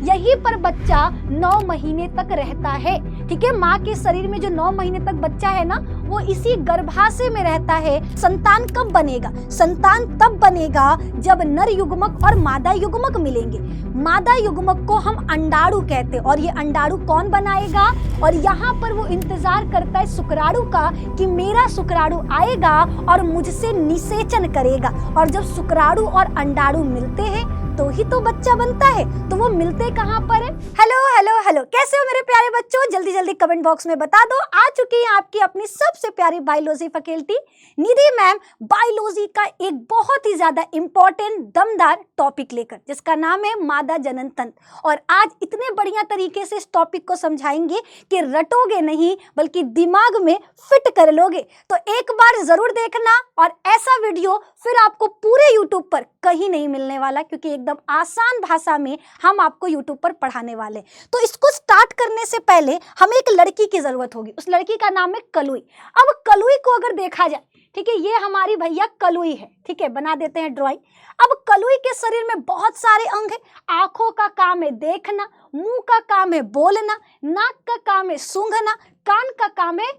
यहीं पर बच्चा 9 महीने तक रहता है। ठीक है, माँ के शरीर में जो 9 महीने तक बच्चा है ना, वो इसी गर्भाशय में रहता है। संतान कब बनेगा? संतान तब बनेगा जब नर युग्मक और मादा युग्मक मिलेंगे। मादा युग्मक को हम अंडाणु कहते हैं, और ये अंडाणु कौन बनाएगा? और यहाँ पर वो इंतजार करता है शुक्राणु का कि मेरा शुक्राणु आएगा और मुझसे निषेचन करेगा। और जब शुक्राणु और अंडाणु मिलते हैं तो ही तो बच्चा बनता है। तो वो मिलते कहाँ पर है? हेलो हेलो हेलो, कैसे हो मेरे प्यारे बच्चों? जल्दी जल्दी कमेंट बॉक्स में बता दो। आ चुकी है आपकी अपनी सबसे प्यारी बायोलॉजी फैकल्टी निधि मैम, बायोलॉजी का एक बहुत ही ज्यादा इंपॉर्टेंट दमदार टॉपिक लेकर, जिसका नाम है मादा जनन तंत्र। और आज इतने बढ़िया तरीके से इस टॉपिक को समझाएंगे कि रटोगे नहीं बल्कि दिमाग में फिट कर लोगे। तो एक बार जरूर देखना, और ऐसा वीडियो फिर आपको पूरे यूट्यूब पर कहीं नहीं मिलने वाला, क्योंकि एकदम आसान भाषा में हम आपको यूट्यूब पर पढ़ाने वाले। तो इसको स्टार्ट करने से पहले हमें एक लड़की की जरूरत होगी। उस लड़की का नाम है कलुई। अब कलुई को अगर देखा जाए, ठीक है, ये हमारी भैया कलुई है। ठीक है, बना देते हैं ड्राइंग। अब कलुई के शरीर में बहुत सारे अंग हैं। आंखों का काम है देखना, मुंह का काम है बोलना, नाक का काम है सूंघना, कान का काम है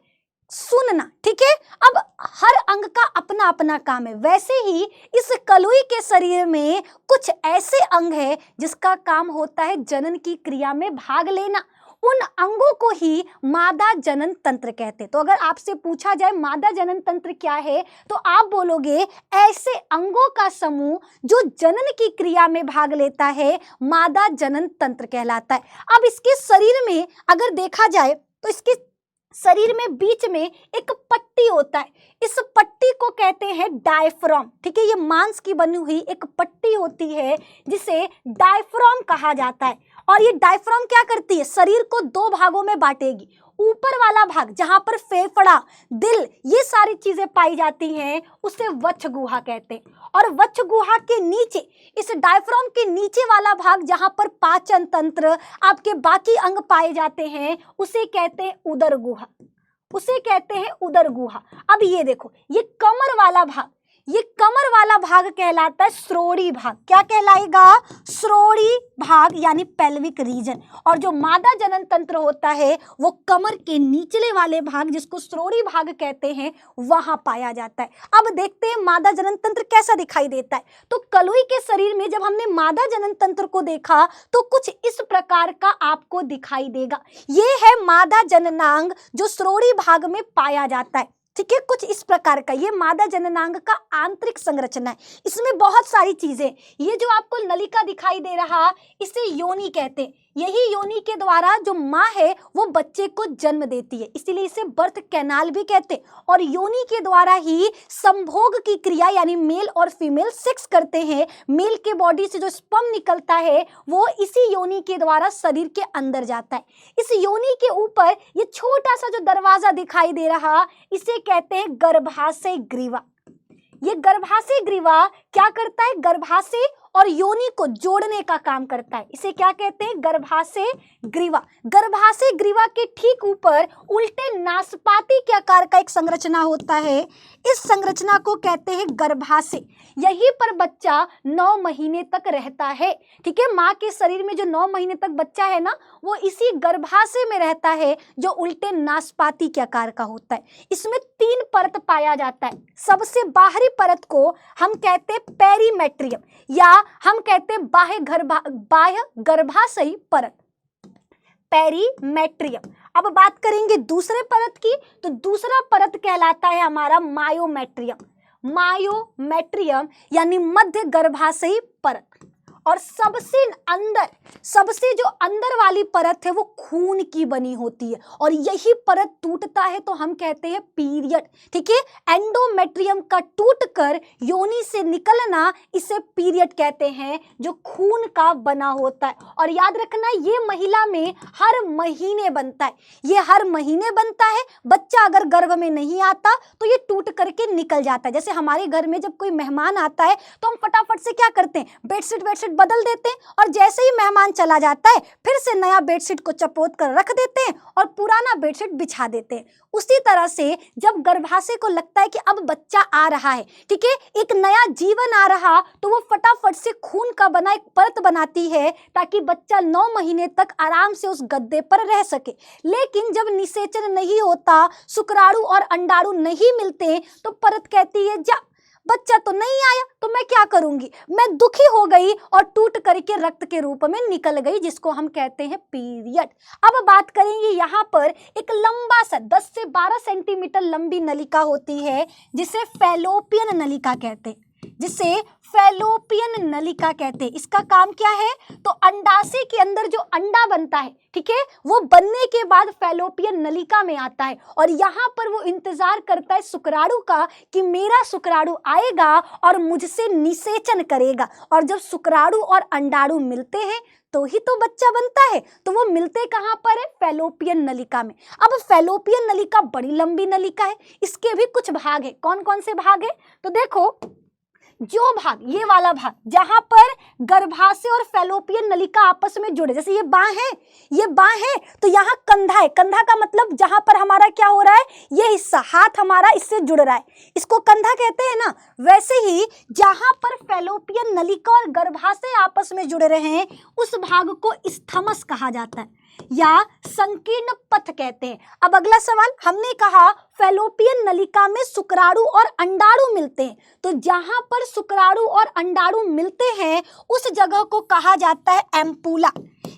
सुनना। ठीक है, अब हर अंग का अपना अपना काम है। वैसे ही इस कलुई के शरीर में कुछ ऐसे अंग है जिसका काम होता है जनन की क्रिया में भाग लेना। उन अंगों को ही मादा जनन तंत्र कहते हैं। तो अगर आपसे पूछा जाए मादा जनन तंत्र क्या है, तो आप बोलोगे ऐसे अंगों का समूह जो जनन की क्रिया में भाग लेता है, मादा जनन तंत्र कहलाता है। अब इसके शरीर में अगर देखा जाए तो इसके शरीर में बीच में एक पट्टी होता है। इस पट्टी को कहते हैं डायफ्राम। ठीक है, ये मांस की बनी हुई एक पट्टी होती है जिसे डायफ्राम कहा जाता है। और ये डायफ्राम क्या करती है? शरीर को 2 भागों में बांटेगी। ऊपर वाला भाग जहां पर फेफड़ा, दिल, ये सारी चीजें पाई जाती हैं, उसे वक्ष गुहा कहते हैं। और वक्ष गुहा के नीचे, इस डायफ्राम के नीचे वाला भाग जहां पर पाचन तंत्र, आपके बाकी अंग पाए जाते हैं, उसे कहते हैं उदर गुहा। उसे कहते हैं उदर गुहा। अब ये देखो, ये कमर वाला भाग, ये कमर वाला भाग कहलाता है श्रोणि भाग। क्या कहलाएगा? श्रोणि भाग, यानी पेल्विक रीजन। और जो मादा जनन तंत्र होता है वो कमर के निचले वाले भाग, जिसको श्रोणि भाग कहते हैं, वहां पाया जाता है। अब देखते हैं मादा जनन तंत्र कैसा दिखाई देता है। तो कलुई के शरीर में जब हमने मादा जनन तंत्र को देखा तो कुछ इस प्रकार का आपको दिखाई देगा। ये है मादा जननांग जो श्रोणि भाग में पाया जाता है। ठीक है, कुछ इस प्रकार का ये मादा जननांग का आंतरिक संरचना है। इसमें बहुत सारी चीजें, ये जो आपको नलिका दिखाई दे रहा, इसे योनि कहते हैं। यही योनि के द्वारा जो माँ है वो बच्चे को जन्म देती है, इसीलिए इसे बर्थ कैनाल भी कहते हैं। और योनि के द्वारा ही संभोग की क्रिया, यानी मेल और फीमेल सेक्स करते हैं। मेल के बॉडी से जो स्पर्म निकलता है वो इसी योनि के द्वारा शरीर के अंदर जाता है। इस योनि के ऊपर ये छोटा सा जो दरवाजा दिखाई दे रहा, इसे कहते हैं गर्भाशय ग्रीवा। ये गर्भाशय ग्रीवा क्या करता है? गर्भाशय और योनि को जोड़ने का काम करता है। इसे क्या कहते हैं? गर्भाशय ग्रीवा। गर्भाशय ग्रीवा के ठीक ऊपर उल्टे नाशपाती के आकार का एक संरचना होता है। इस संरचना को कहते हैं गर्भाशय। यहीं पर बच्चा 9 महीने तक रहता है। ठीक है, माँ के शरीर में जो 9 महीने तक बच्चा है ना, वो इसी गर्भाशय में रहता है जो उल्टे नाशपाती के आकार का होता है। इसमें 3 परत पाया जाता है। सबसे बाहरी परत को हम कहते हैं पेरीमेट्रियम, या हम कहते हैं बाह्य गर्भाशयी परत, पेरीमेट्रियम। अब बात करेंगे दूसरे परत की, तो दूसरा परत कहलाता है हमारा मायोमेट्रियम। मायोमेट्रियम यानी मध्य गर्भाशयी परत। और सबसे जो अंदर वाली परत है वो खून की बनी होती है, और यही परत टूटता है तो हम कहते हैं पीरियड। ठीक है, एंडोमेट्रियम का टूटकर योनि से निकलना, इसे पीरियड कहते हैं, जो खून का बना होता है। और याद रखना, ये महिला में हर महीने बनता है। ये हर महीने बनता है। बच्चा अगर गर्भ में नहीं आता तो ये टूट करके निकल जाता है। जैसे हमारे घर में जब कोई मेहमान आता है तो हम फटाफट से क्या करते हैं? बेडशीट बदल देते हैं, और जैसे ही मेहमान जान चला जाता है, फिर से नया बेडशीट को चपोत कर रख देते हैं और पुराना बेडशीट बिछा देते हैं। उसी तरह से जब गर्भाशय को लगता है कि अब बच्चा आ रहा है, ठीक है, एक नया जीवन आ रहा, तो वो फटाफट से खून का बना एक परत बनाती है ताकि बच्चा 9 महीने तक आराम से उस गद्दे पर रह सके। लेकिन जब निषेचन नहीं होता, शुक्राणु और अंडाणु नहीं मिलते, तो परत कहती है जा, बच्चा तो नहीं आया तो मैं क्या करूंगी। मैं दुखी हो गई और टूट करके रक्त के रूप में निकल गई, जिसको हम कहते हैं पीरियड। अब बात करेंगे यहाँ पर एक लंबा सा 10 से 12 सेंटीमीटर लंबी नलिका होती है जिसे फैलोपियन नलिका कहते हैं, जिसे फैलोपियन नलिका कहते हैं। इसका काम क्या है, तो अंडाशय के अंदर जो अंडा बनता है, ठीक है, वो बनने के बाद फैलोपियन नलिका में आता है और यहाँ पर वो इंतजार करता है शुक्राणु का कि मेरा शुक्राणु आएगा और मुझसे निषेचन करेगा। और जब शुक्राणु और अंडाणु मिलते हैं तो ही तो बच्चा बनता है। तो वो मिलते कहाँ पर है, फैलोपियन नलिका में। अब फैलोपियन नलिका बड़ी लंबी नलिका है, इसके भी कुछ भाग है। कौन कौन से भाग है, तो देखो, जो भाग, ये वाला भाग जहां पर गर्भाशय और फैलोपियन नलिका आपस में जुड़े, जैसे ये बांह है, ये बांह है, तो यहाँ कंधा है। कंधा का मतलब जहां पर हमारा क्या हो रहा है, ये हिस्सा, हाथ हमारा इससे जुड़ रहा है, इसको कंधा कहते हैं ना। वैसे ही जहां पर फैलोपियन नलिका और गर्भाशय आपस में जुड़े रहे हैं, उस भाग को स्थमस कहा जाता है या संकीर्ण पथ कहते हैं। अब अगला सवाल, हमने कहा फैलोपियन नलिका में शुक्राणु और अंडाणु मिलते हैं, तो जहां पर शुक्राणु और अंडाणु मिलते हैं उस जगह को कहा जाता है एम्पूला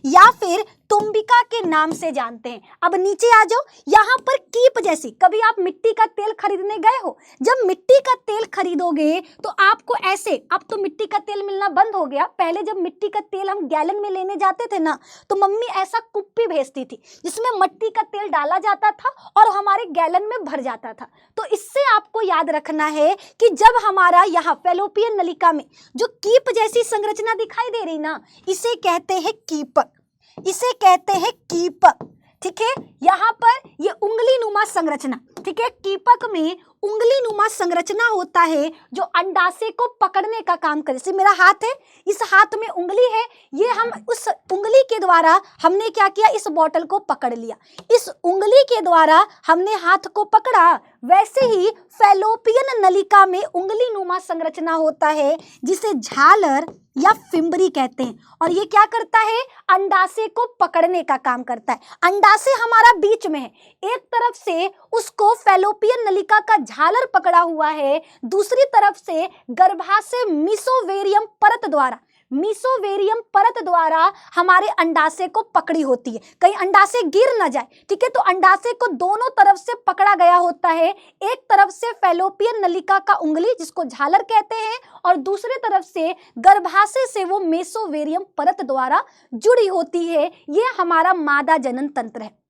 या फिर तुम्बिका के नाम से जानते हैं। अब नीचे आ जाओ, यहाँ पर कीप जैसी, कभी आप मिट्टी का तेल खरीदने गए हो, जब मिट्टी का तेल खरीदोगे तो आपको ऐसे, अब तो मिट्टी का तेल मिलना बंद हो गया, पहले जब मिट्टी का तेल हम गैलन में लेने जाते थे ना, तो मम्मी ऐसा कुप्पी भेजती थी जिसमें मिट्टी का तेल डाला जाता था और हमारे गैलन में भर जाता था। तो इससे आपको याद रखना है कि जब हमारा यहाँ फैलोपियन नलिका में जो कीप जैसी संरचना दिखाई दे रही ना, इसे कहते हैं कीपक, इसे कहते हैं कीपक, ठीक है। यहाँ पर ये उंगली नुमा संरचना, ठीक है, कीपक में उंगली नुमा संरचना होता है जो अंडाशय को पकड़ने का काम करे। जैसे मेरा हाथ है, इस हाथ में उंगली है, ये हम उस उंगली के द्वारा हमने क्या किया, इस बॉटल को पकड़ लिया, इस उंगली के द्वारा हमने हाथ को पकड़ा। वैसे ही फैलोपियन नलिका में उंगली नुमा संरचना होता है जिसे झालर या फिम्बरी कहते हैं, और ये क्या करता है, अंडाशय को पकड़ने का काम करता है। अंडाशय हमारा बीच में है, एक तरफ से उसको फैलोपियन नलिका का झालर पकड़ा हुआ है, दूसरी तरफ से गर्भाशय मीसोवेरियम परत द्वारा, मीसोवेरियम परत द्वारा हमारे अंडाशय को पकड़ी होती है, कहीं अंडाशय गिर ना जाए, ठीक है। तो अंडाशय को दोनों तरफ से पकड़ा गया होता है, एक तरफ से फैलोपियन नलिका का उंगली जिसको झालर कहते हैं, और दूसरी तरफ से गर्भाशय से वो मेसोवेरियम परत द्वारा जुड़ी होती है। ये हमारा मादा जनन तंत्र है,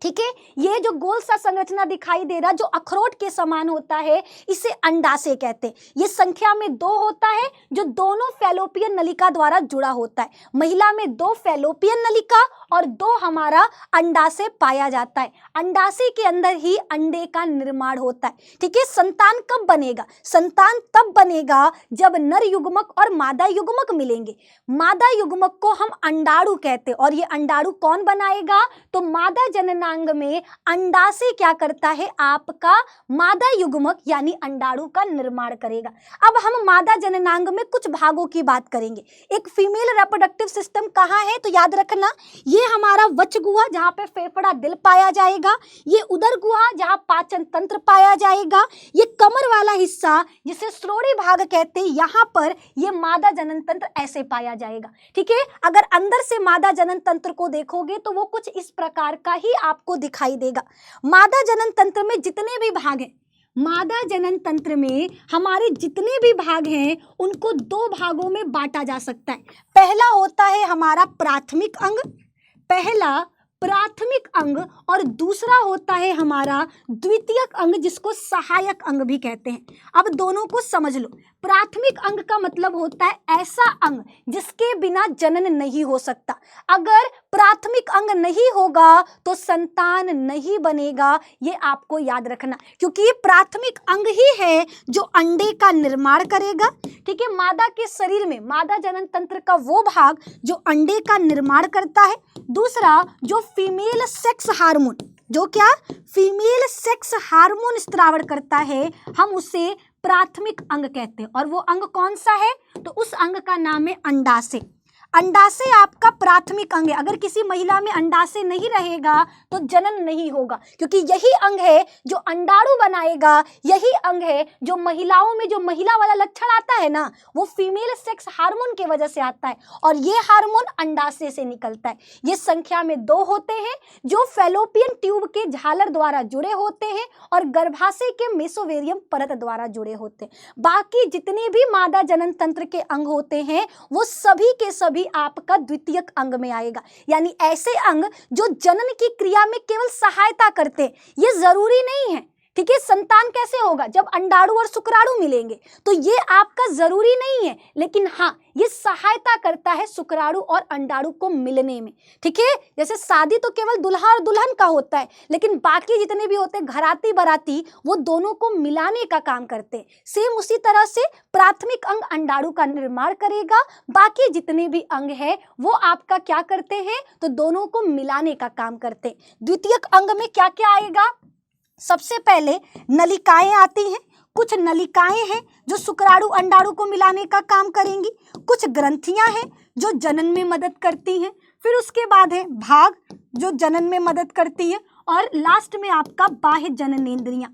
ठीक है। ये जो गोल सा संरचना दिखाई दे रहा जो अखरोट के समान होता है, इसे अंडाशय कहते हैं। ये संख्या में 2 होता है जो दोनों फैलोपियन नलिका द्वारा जुड़ा होता है। महिला में 2 फैलोपियन नलिका और 2 हमारा अंडाशय पाया जाता है। अंडाशय के अंदर ही अंडे का निर्माण होता है, ठीक है। संतान कब बनेगा, संतान तब बनेगा जब नर युग्मक और मादा युग्मक मिलेंगे। मादा युग्मक को हम अंडाणु कहते हैं, और ये अंडाणु कौन बनाएगा, तो मादा जननांग में अंडाशय क्या करता है, आपका मादा युग्मक यानी अंडाणु का निर्माण करेगा। अब हम मादा जननांग में कुछ भागों की बात करेंगे। एक फीमेल रिप्रोडक्टिव सिस्टम कहाँ है, तो याद रखना, ये हमारा वच गुहा जहाँ पे फेफड़ा दिल पाया जाएगा, ये उदर गुहा जहाँ पाचन तंत्र पाया जाएगा, ये कमर वाला हिस्सा जिसे श्रोणि भाग कहते हैं, यहाँ पर ये मादा जनन तंत्र ऐसे पाया जाएगा, ठीक है। अगर अंदर से मादा जनन तंत्र को देखोगे तो वो कुछ इस प्रकार का ही आपको दिखाई देगा। मादा जनन तंत्र में जितने भी भाग हैं, मादा जनन तंत्र में हमारे जितने भी भाग हैं उनको 2 भागों में बांटा जा सकता है। पहला होता है हमारा प्राथमिक अंग, पहला प्राथमिक अंग, और दूसरा होता है हमारा द्वितीयक अंग जिसको सहायक अंग भी कहते हैं। अब दोनों को समझ लो। प्राथमिक अंग का मतलब होता है ऐसा अंग जिसके बिना जनन नहीं हो सकता। अगर प्राथमिक अंग नहीं होगा तो संतान नहीं बनेगा, ये आपको याद रखना, क्योंकि ये प्राथमिक अंग ही है जो अंडे का निर्माण करेगा। ठीक है, मादा के शरीर में मादा जनन तंत्र का वो भाग जो अंडे का निर्माण करता है। दूसरा, जो फीमेल सेक्स हार्मोन, जो क्या फीमेल सेक्स हार्मोन स्त्रावण करता है, हम उसे प्राथमिक अंग कहते हैं। और वो अंग कौन सा है? तो उस अंग का नाम है अंडाशय। अंडाशय आपका प्राथमिक अंग है। अगर किसी महिला में अंडाशय नहीं रहेगा तो जनन नहीं होगा, क्योंकि यही अंग है जो अंडाणु बनाएगा, यही अंग है जो महिलाओं में जो महिला वाला लक्षण आता है ना, वो फीमेल सेक्स हार्मोन की वजह से आता है, और ये हार्मोन अंडाशय से निकलता है। ये संख्या में 2 होते हैं जो फैलोपियन ट्यूब के झालर द्वारा जुड़े होते हैं और गर्भाशय के मेसोवेरियम परत द्वारा जुड़े होते हैं। बाकी जितने भी मादा जनन तंत्र के अंग होते हैं वो सभी के सभी आपका द्वितीयक अंग में आएगा, यानी ऐसे अंग जो जनन की क्रिया में केवल सहायता करते हैं। ये जरूरी नहीं है, ठीक है, संतान कैसे होगा जब अंडाणु और शुक्राणु मिलेंगे, तो ये आपका जरूरी नहीं है, लेकिन हाँ ये सहायता करता है शुक्राणु और अंडाणु को मिलने में। ठीक है, जैसे शादी तो केवल दुल्हा और दुल्हन का होता है, लेकिन बाकी जितने भी होते हैं घराती बाराती, वो दोनों को मिलाने का काम करते हैं। सेम उसी तरह से प्राथमिक अंग अंडाणु का निर्माण करेगा, बाकी जितने भी अंग है वो आपका क्या करते हैं, तो दोनों को मिलाने का काम करते हैं। द्वितीयक अंग में क्या क्या आएगा? सबसे पहले नलिकाएं आती हैं। कुछ नलिकाएं हैं जो शुक्राणु अंडाणु को मिलाने का काम करेंगी। कुछ ग्रंथियां हैं जो जनन में मदद करती हैं। फिर उसके बाद है भाग जो जनन में मदद करती है, और लास्ट में आपका बाह्य जननेंद्रियां,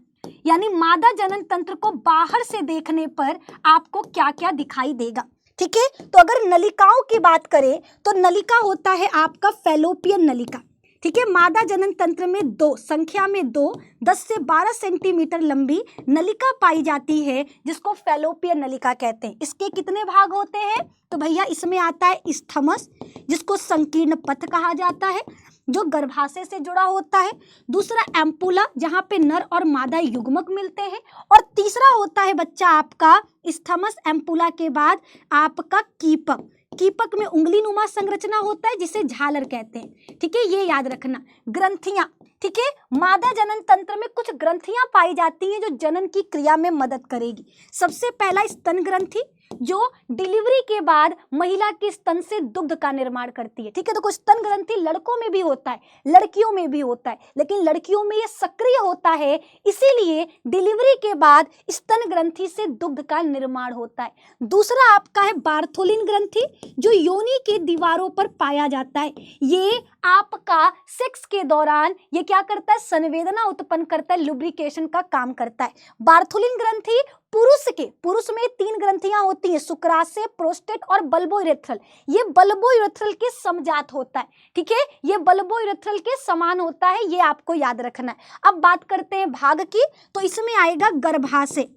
यानी मादा जनन तंत्र को बाहर से देखने पर आपको क्या क्या दिखाई देगा। ठीक है, तो अगर नलिकाओं की बात करें तो नलिका होता है आपका फैलोपियन नलिका। ठीक है, मादा जनन तंत्र में 2, संख्या में 2, 10 से 12 सेंटीमीटर लंबी नलिका पाई जाती है जिसको फैलोपियन नलिका कहते हैं। इसके कितने भाग होते हैं? तो भैया इसमें आता है स्थमस, जिसको संकीर्ण पथ कहा जाता है, जो गर्भाशय से जुड़ा होता है। दूसरा एम्पुला, जहाँ पे नर और मादा युग्मक मिलते हैं। और तीसरा होता है बच्चा आपका स्थमस एम्पुला के बाद आपका कीपक। कीपक में उंगली नुमा संरचना होता है जिसे झालर कहते हैं। ठीक है, ये याद रखना। ग्रंथियां, ठीक है, मादा जनन तंत्र में कुछ ग्रंथियां पाई जाती हैं जो जनन की क्रिया में मदद करेगी। सबसे पहला स्तन ग्रंथि, जो डिलीवरी के बाद महिला के स्तन से दुग्ध का निर्माण करती है। ठीक है, तो कुछ स्तन ग्रंथि लड़कों में भी होता है, लड़कियों में भी होता है, लेकिन लड़कियों में ये सक्रिय होता है, इसीलिए डिलीवरी के बाद स्तन ग्रंथि से दुग्ध का निर्माण होता है। दूसरा आपका है बार्थोलिन ग्रंथि, जो योनि के दीवारों पर पाया जाता है। ये आपका सेक्स के दौरान ये क्या करता है? संवेदना उत्पन्न करता है, लुब्रिकेशन का काम करता है। बार्थोलिन ग्रंथि पुरुष में 3 ग्रंथियां होती हैं, शुक्राशय, प्रोस्टेट और बल्बोयूरेथ्रल। ये बल्बोयूरेथ्रल के समजात होता है। ठीक है, ये बल्बोयूरेथ्रल के समान होता है, ये आपको याद रखना है। अब बात करते हैं भाग की, तो इसमें आएगा गर्भाशय,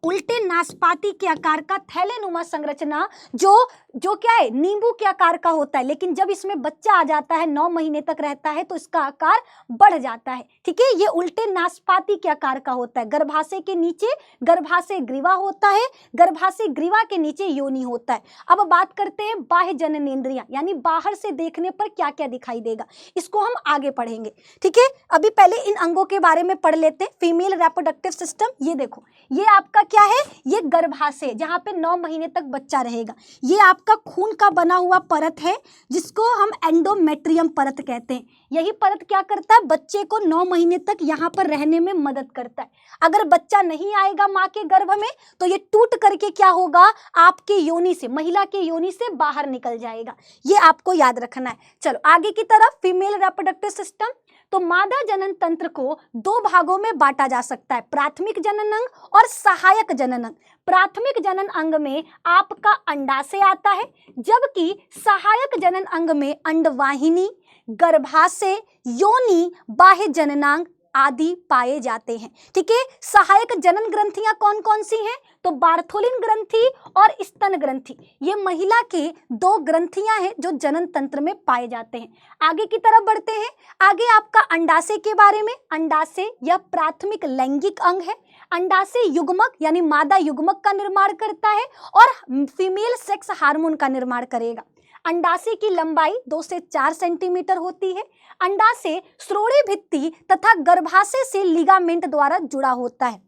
उल्टे नाशपाती के आकार का थैलेनुमा संरचना, जो क्या है? नींबू के आकार का होता है, लेकिन जब इसमें बच्चा आ जाता है 9 महीने तक रहता है तो इसका आकार बढ़ जाता है। ठीक है, ये उल्टे नाशपाती के आकार का होता है। गर्भाशय के नीचे गर्भाशय ग्रीवा होता है, गर्भाशय ग्रीवा के नीचे योनि होता है। अब बात करते हैं बाह्य जननेंद्रियां, यानी बाहर से देखने पर क्या क्या दिखाई देगा, इसको हम आगे पढ़ेंगे। ठीक है, अभी पहले इन अंगों के बारे में पढ़ लेते हैं। फीमेल रिप्रोडक्टिव सिस्टम, ये देखो, ये आपका क्या है? ये गर्भाशय, जहां पे 9 महीने तक बच्चा रहेगा। ये आपका खून का बना हुआ परत है जिसको हम एंडोमेट्रियम परत कहते हैं। यही परत क्या करता है? बच्चे को 9 महीने तक यहाँ पर रहने में मदद करता है। अगर बच्चा नहीं आएगा माँ के गर्भ में तो ये टूट करके क्या होगा? आपके योनि से, महिला के योनि से बाहर निकल जाएगा। ये आपको याद रखना है। चलो आगे की तरफ, फीमेल रिप्रोडक्टिव सिस्टम। तो मादा जनन तंत्र को 2 भागों में बांटा जा सकता है, प्राथमिक जनन अंग और सहायक जनन अंग। प्राथमिक जनन अंग में आपका अंडाशय आता है, जबकि सहायक जनन अंग में अंडवाहिनी, गर्भाशय, योनि, बाह्य जननांग आदि पाए जाते हैं। ठीक है, सहायक जनन ग्रंथियां कौन कौन सी हैं? तो बार्थोलिन ग्रंथि और स्तन ग्रंथि, ये महिला के 2 ग्रंथियां हैं जो जनन तंत्र में पाए जाते हैं। आगे की तरफ बढ़ते हैं। आगे आपका अंडाशय के बारे में। अंडाशय यह प्राथमिक लैंगिक अंग है। अंडाशय युग्मक यानी मादा युग्मक का निर्माण करता है और फीमेल सेक्स हार्मोन का निर्माण करेगा। अंडाशय की लंबाई 2 से 4 सेंटीमीटर होती है। अंडाशय श्रोणि भित्ति तथा गर्भाशय से लिगामेंट द्वारा जुड़ा होता है।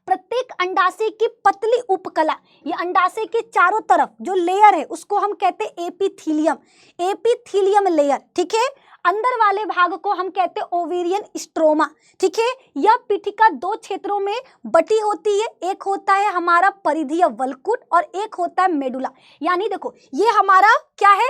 प्रत्येक अंडाशय की पतली उपकला, ये अंडाशय के चारों तरफ जो लेयर है उसको हम कहते हैं एपिथीलियम, एपिथीलियम लेयर, ठीक है। अंदर वाले भाग को हम कहते हैं ओवेरियन स्ट्रोमा, ठीक है। यह पीठिका 2 क्षेत्रों में बटी होती है, एक होता है हमारा परिधीय वल्कुट और एक होता है मेडुला। यानी देखो ये हमारा क्या है,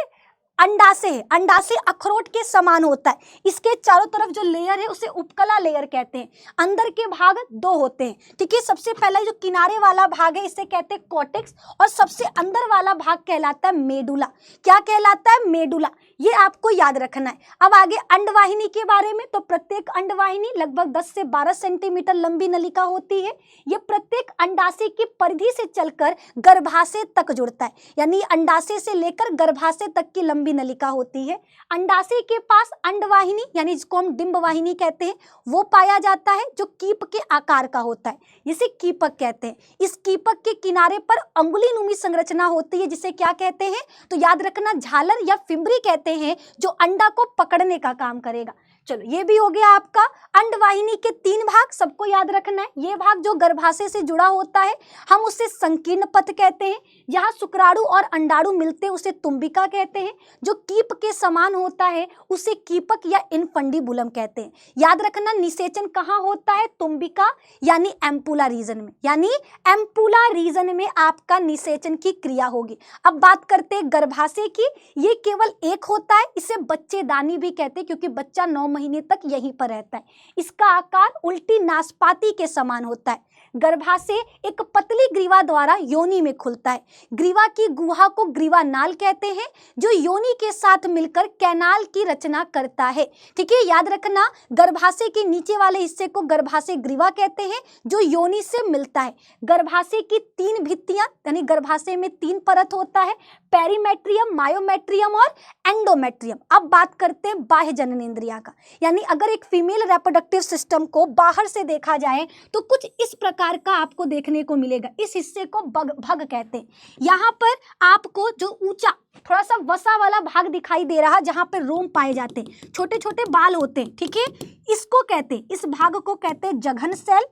अंडाशय है। अंडाशय अखरोट के समान होता है, इसके चारों तरफ जो लेयर है उसे उपकला लेयर कहते हैं। अंदर के भाग 2 होते हैं, ठीक है। सबसे पहला जो किनारे वाला भाग है इसे कहते हैं कॉर्टेक्स और सबसे अंदर वाला भाग कहलाता है मेडुला। क्या कहलाता है, मेडुला। ये आपको याद रखना है। अब आगे अंडवाहिनी के बारे में, तो प्रत्येक अंडवाहिनी लगभग 10 से 12 सेंटीमीटर लंबी नलिका होती है। ये प्रत्येक अंडाशय की परिधि से चलकर गर्भाशय तक जुड़ता है, यानी अंडाशय से लेकर गर्भाशय तक की लंबी नलिका होती है। अंडाशय के पास अंडवाहिनी यानी जिसको हम डिंबवाहिनी कहते हैं वो पाया जाता है, जो कीप के आकार का होता है, जिसे कीपक कहते हैं। इस कीपक के किनारे पर अंगुलीनुमी संरचना होती है, जिसे क्या कहते हैं, तो याद रखना झालर या फिम्बरी कहते हैं, जो अंडा को पकड़ने का काम करेगा। चलो ये भी हो गया आपका अंडवाहिनी के 3 भाग, सबको याद रखना है। ये भाग जो गर्भाशय से जुड़ा होता है हम उसे संकीर्ण पथ कहते हैं। जहाँ शुक्राणु और अंडाणु मिलते हैं उसे तुम्बिका कहते हैं। जो कीप के समान होता है उसे कीपक या इनफंडिबुलम कहते हैं। याद रखना निषेचन कहाँ होता है, तुम्बिका यानी एम्पुला रीजन में, यानी एम्पुला रीजन में आपका निषेचन की क्रिया होगी। अब बात करते हैं गर्भाशय की। ये केवल एक होता है, इसे बच्चेदानी भी कहते हैं क्योंकि बच्चा 9 महीने तक यहीं पर रहता है। इसका आकार उल्टी नाशपाती के समान होता है। गर्भाशय एक पतली ग्रीवा द्वारा योनि में खुलता है। ग्रीवा की गुहा को ग्रीवा नाल कहते हैं, जो योनि के साथ मिलकर कैनाल की रचना करता है, ठीक है। याद रखना गर्भाशय के नीचे वाले हिस्से को गर्भाशय ग्रीवा कहते हैं, जो योनि से मिलता है। गर्भाशय की 3 भित्तियां, यानी गर्भाशय में 3 परत होता है, पेरीमेट्रियम, मायोमेट्रियम और एंडोमेट्रियम। अब बात करते हैं बाह्य जननेंद्रिया का, यानी अगर एक फीमेल रिप्रोडक्टिव सिस्टम को बाहर से देखा जाए तो कुछ इस प्रकार का आपको देखने को मिलेगा। इस हिस्से को भग कहते हैं। यहाँ पर आपको जो ऊंचा थोड़ा सा वसा वाला भाग दिखाई दे रहा, जहाँ पे रोम पाए जाते हैं, छोटे छोटे बाल होते हैं, ठीक है, इसको कहते हैं, इस भाग को कहते हैं जघन सेल,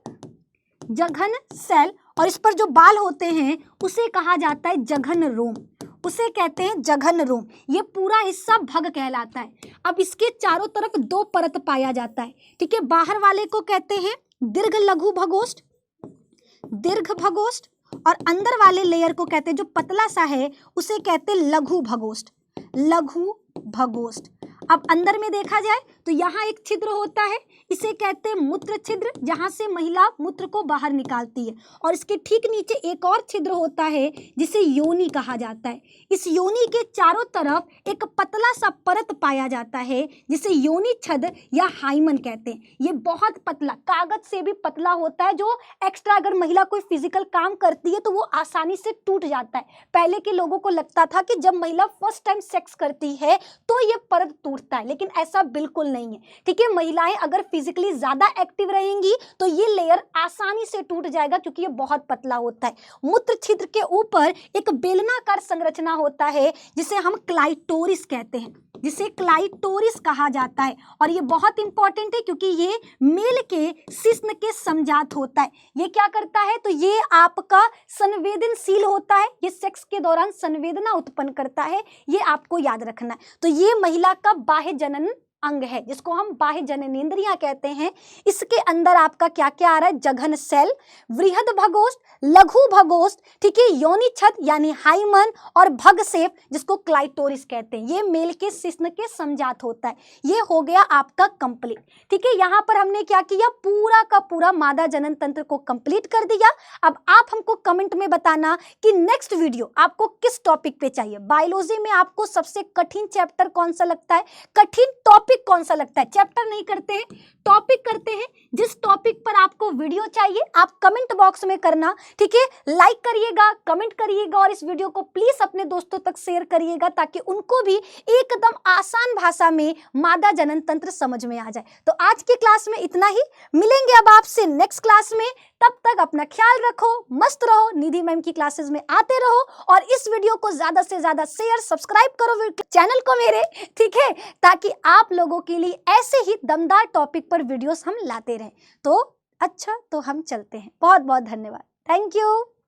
जघन सेल। और इस पर जो बाल होते हैं उसे कहा जाता है जघन रोम, उसे कहते हैं जघन रोम। ये पूरा हिस्सा भग कहलाता है। अब इसके चारों तरफ 2 परत पाया जाता है, ठीक है। बाहर वाले को कहते हैं दीर्घ लघु भगोष्ठ, दीर्घ भगोष्ठ, और अंदर वाले लेयर को कहते हैं जो पतला सा है उसे कहते हैं लघु भगोष्ठ, लघु भगोष्ठ। अब अंदर में देखा जाए तो यहाँ एक छिद्र होता है, इसे कहते हैं मूत्र छिद्र, जहाँ से महिला मूत्र को बाहर निकालती है। और इसके ठीक नीचे एक और छिद्र होता है जिसे योनि कहा जाता है। इस योनि के चारों तरफ एक पतला सा परत पाया जाता है जिसे योनि छद्म या हाइमन कहते हैं। ये बहुत पतला, कागज से भी पतला होता है, जो एक्स्ट्रा अगर महिला कोई फिजिकल काम करती है तो वो आसानी से टूट जाता है। पहले के लोगों को लगता था कि जब महिला फर्स्ट टाइम सेक्स करती है तो ये परत टूटता है, लेकिन ऐसा बिल्कुल नहीं है, ठीक है। महिलाएं अगर फिजिकली ज्यादा एक्टिव रहेंगी तो ये लेयर आसानी से टूट जाएगा क्योंकि ये बहुत पतला होता है। मूत्र छिद्र के ऊपर एक बेलनाकार संरचना होता है जिसे हम क्लाइटोरिस कहते हैं, जिसे क्लाइटोरिस कहा जाता है। और ये बहुत इंपॉर्टेंट है क्योंकि ये मेल के शिश्न के समजात होता है। ये क्या करता है, तो ये आपका संवेदनशील होता है, ये सेक्स के दौरान संवेदना उत्पन्न करता है, ये आपको याद रखना है। तो ये महिला का बाह्य जनन अंग है जिसको हम बाह्य जननेंद्रियां कहते हैं। इसके अंदर आपका क्या क्या आ रहा है, जघन सेल, वृहद भगोष्ठ, लघु भगोष्ठ, ठीक है, योनि छद्म यानी हाइमन, और भगसेफ जिसको क्लाइटोरिस कहते हैं। ये मेल के शिश्न के समजात होता है। ये हो गया आपका कंप्लीट, ठीक है। यहाँ पर हमने क्या किया, पूरा का पूरा मादा जनन तंत्र को कंप्लीट कर दिया। अब आप हमको कमेंट में बताना कि नेक्स्ट वीडियो आपको किस टॉपिक पे चाहिए। बायोलॉजी में आपको सबसे कठिन चैप्टर कौन सा लगता है, कठिन टॉपिक टॉपिक कौन सा लगता है। चैप्टर नहीं करते हैं, टॉपिक करते हैं। जिस टॉपिक पर आपको वीडियो चाहिए आप कमेंट बॉक्स में करना, ठीक है। लाइक करिएगा, कमेंट करिएगा और इस वीडियो को प्लीज अपने दोस्तों तक शेयर करिएगा ताकि उनको भी एकदम आसान भाषा में मादा जनन तंत्र समझ में आ जाए। तो आज की क्लास में इतना ही, मिलेंगे अब आपसे नेक्स्ट क्लास में। तब तक अपना ख्याल रखो, मस्त रहो, निधि मैम की क्लासेस में आते रहो और इस वीडियो को ज्यादा से ज्यादा शेयर, सब्सक्राइब करो चैनल को मेरे, ठीक है, ताकि आप लोगों के लिए ऐसे ही दमदार टॉपिक पर वीडियोस हम लाते रहें। तो अच्छा, तो हम चलते हैं। बहुत बहुत धन्यवाद। Thank you.